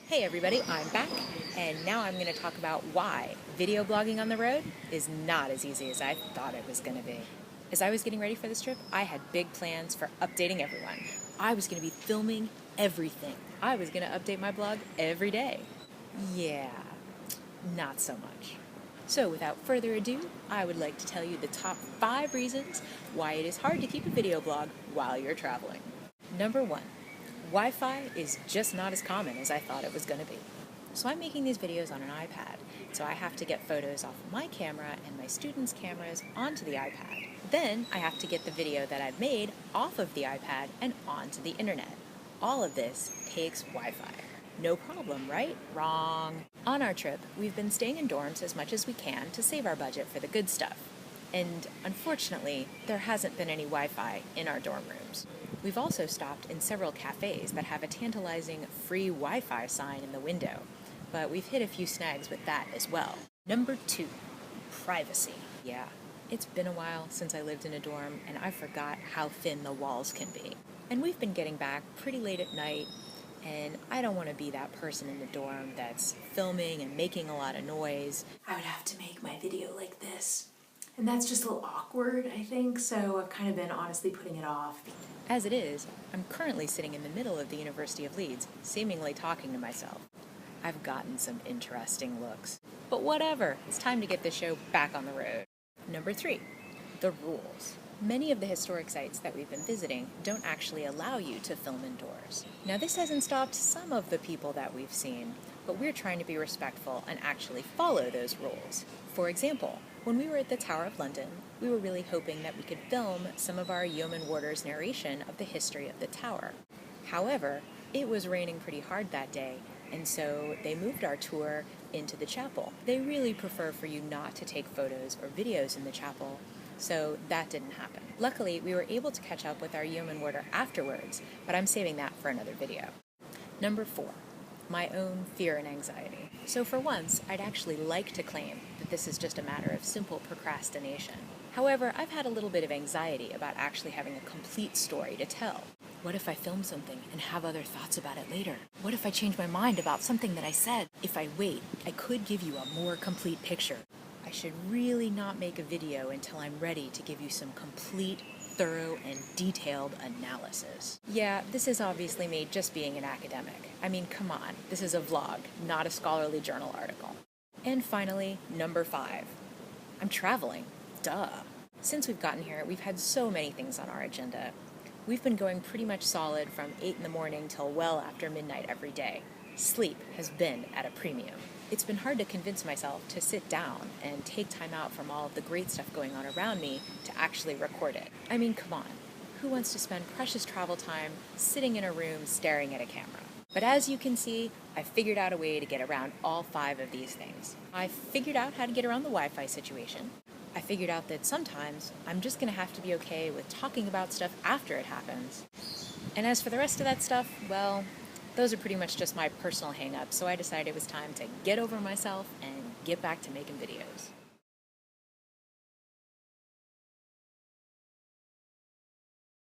Hey everybody, I'm back, and now I'm going to talk about why video blogging on the road is not as easy as I thought it was going to be. As I was getting ready for this trip, I had big plans for updating everyone. I was going to be filming everything. I was going to update my blog every day. Yeah, not so much. So without further ado, I would like to tell you the top 5 reasons why it is hard to keep a video blog while you're traveling. Number 1. Wi-Fi is just not as common as I thought it was going to be. So I'm making these videos on an iPad, so I have to get photos off of my camera and my students' cameras onto the iPad. Then I have to get the video that I've made off of the iPad and onto the internet. All of this takes Wi-Fi. No problem, right? Wrong. On our trip, we've been staying in dorms as much as we can to save our budget for the good stuff. And unfortunately, there hasn't been any Wi-Fi in our dorm rooms. We've also stopped in several cafes that have a tantalizing free Wi-Fi sign in the window, but we've hit a few snags with that as well. Number 2, privacy. Yeah, it's been a while since I lived in a dorm, and I forgot how thin the walls can be. And we've been getting back pretty late at night, and I don't want to be that person in the dorm that's filming and making a lot of noise. I would have to make my video like this. And that's just a little awkward, I think, so I've kind of been honestly putting it off. As it is, I'm currently sitting in the middle of the University of Leeds, seemingly talking to myself. I've gotten some interesting looks. But whatever, it's time to get this show back on the road. Number 3, the rules. Many of the historic sites that we've been visiting don't actually allow you to film indoors. Now this hasn't stopped some of the people that we've seen, but we're trying to be respectful and actually follow those rules. For example, when we were at the Tower of London, we were really hoping that we could film some of our yeoman warders' narration of the history of the tower. However, it was raining pretty hard that day, and so they moved our tour into the chapel. They really prefer for you not to take photos or videos in the chapel, so that didn't happen. Luckily, we were able to catch up with our yeoman warder afterwards, but I'm saving that for another video. Number 4, my own fear and anxiety. So for once, I'd actually like to claim that this is just a matter of simple procrastination. However, I've had a little bit of anxiety about actually having a complete story to tell. What if I film something and have other thoughts about it later? What if I change my mind about something that I said? If I wait, I could give you a more complete picture. I should really not make a video until I'm ready to give you some complete, thorough, and detailed analysis. Yeah, this is obviously me just being an academic. I mean, come on, this is a vlog, not a scholarly journal article. And finally, number 5, I'm traveling. Duh. Since we've gotten here, we've had so many things on our agenda. We've been going pretty much solid from 8 in the morning till well after midnight every day. Sleep has been at a premium. It's been hard to convince myself to sit down and take time out from all of the great stuff going on around me to actually record it. I mean, come on. Who wants to spend precious travel time sitting in a room staring at a camera? But as you can see, I figured out a way to get around all 5 of these things. I figured out how to get around the Wi-Fi situation. I figured out that sometimes I'm just going to have to be okay with talking about stuff after it happens. And as for the rest of that stuff, well, those are pretty much just my personal hang-ups, so I decided it was time to get over myself and get back to making videos.